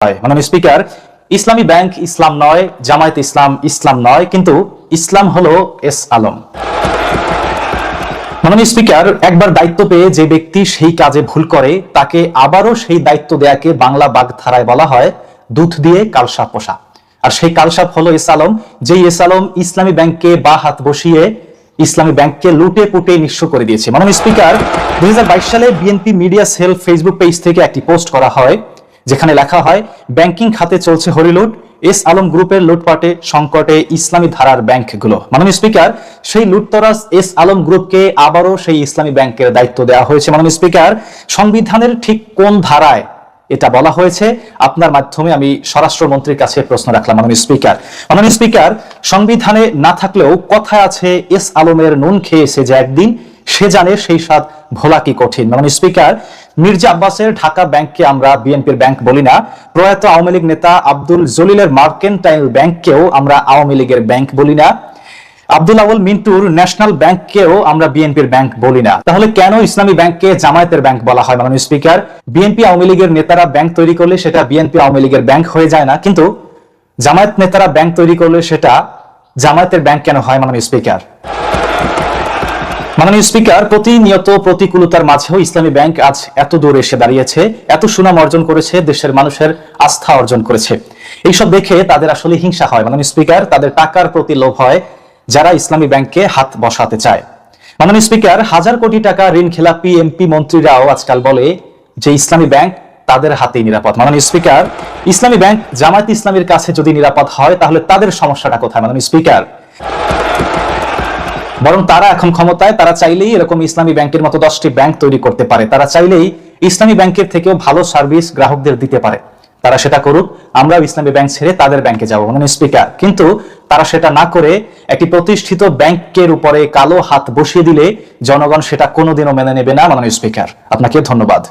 মাননীয় স্পিকার, ইসলামী ব্যাংক ইসলাম নয়, জামায়াত ইসলাম ইসলাম নয়, কিন্তু ইসলাম হলো এস আলম। মাননীয় স্পিকার, একবার দায়িত্ব পেয়ে যে ব্যক্তি সেই কাজে ভুল করে তাকে আবারও সেই দায়িত্ব দেয়াকে বাংলা বাগধারায় বলা হয় দুধ দিয়ে কালসাপ পোষা। আর সেই কালসাপ হলো এস আলম, যেই এস আলম ইসলামী ব্যাংককে বা হাত বসিয়ে ইসলামী ব্যাংককে লুটে পুটে নিঃস্ব করে দিয়েছে। মাননীয় স্পিকার, 2022 সালে BNP media cell Facebook page থেকে একটি পোস্ট করা হয় যেখানে লেখা হয়, ব্যাংকিং খাতে চলছে হরিলুট, এস আলম গ্রুপের লুটপাটে সংকটে ইসলামী ধারার ব্যাংকগুলো। মাননীয় স্পিকার, সেই লুটতরাজ এস আলম গ্রুপকে আবারও সেই ইসলামী ব্যাংকের দায়িত্ব দেওয়া হয়েছে। মাননীয় স্পিকার, সংবিধানের ঠিক কোন ধারায় এটা বলা হয়েছে? আপনার মাধ্যমে আমি স্বরাষ্ট্রমন্ত্রীর কাছে প্রশ্ন রাখলাম। মাননীয় স্পিকার, সংবিধানে না থাকলেও কথায় আছে, এস আলমের নুন খেয়েছে যে একদিন, সে জানে সেই স্বাদ ভোলা কি কঠিন। মাননীয় স্পিকার, মির্জা আব্বাসের ঢাকা ব্যাংককে আমরা বিএনপির ব্যাংক বলি না, প্রয়াত আওয়ামী লীগ নেতা আব্দুল জলিলের মার্কেন্টাইল ব্যাংককেও আমরা আওয়ামী লীগের ব্যাংক বলি না, আব্দুল আউল মিন্টুর ন্যাশনাল ব্যাংককেও আমরা বিএনপির ব্যাংক বলি না। তাহলে কেন ইসলামী ব্যাংককে জামায়াতের ব্যাংক বলা হয়? মাননীয় স্পিকার, বিএনপি আওয়ামী লীগের নেতারা ব্যাংক তৈরি করলে সেটা বিএনপি আওয়ামী লীগের ব্যাংক হয়ে যায় না, কিন্তু জামায়াত নেতারা ব্যাংক তৈরি করলে সেটা জামায়াতের ব্যাংক কেন হয়? মাননীয় স্পিকার, প্রতিনিয়ত প্রতিকূলতার মাঝেও ইসলামী ব্যাংক আজ এত দূর এসে দাঁড়িয়েছে, এত সুনাম অর্জন করেছে, দেশের মানুষের আস্থা অর্জন করেছে। এইসব দেখে তাদের আসলে হিংসা হয়। মাননীয় স্পিকার, তাদের টাকার প্রতি লোভ হয় যারা ইসলামী ব্যাংকে হাত বসাতে চায়। মাননীয় স্পিকার, হাজার কোটি টাকা ঋণ খেলাপি এমপি মন্ত্রীরাও আজকাল বলে যে ইসলামী ব্যাংক তাদের হাতেই নিরাপদ। মাননীয় স্পিকার, ইসলামী ব্যাংক জামায়াত ইসলামীর কাছে যদি নিরাপদ হয় তাহলে তাদের সমস্যাটা কোথায়? মাননীয় স্পিকার, বরং তারা এখন ক্ষমতায়, তারা চাইলেই এরকম ইসলামী ব্যাংকের মতো 10টি ব্যাংক তৈরি করতে পারে, তারা চাইলেই ইসলামী ব্যাংকের থেকেও ভালো সার্ভিস গ্রাহকদের দিতে পারে। তারা সেটা করুক, আমরাও ইসলামী ব্যাংক ছেড়ে তাদের ব্যাংকে যাবো। মাননীয় স্পিকার, কিন্তু তারা সেটা না করে একটি প্রতিষ্ঠিত ব্যাংকের উপরে কালো হাত বসিয়ে দিলে জনগণ সেটা কোনোদিনও মেনে নেবে না। মাননীয় স্পিকার, আপনাকে ধন্যবাদ।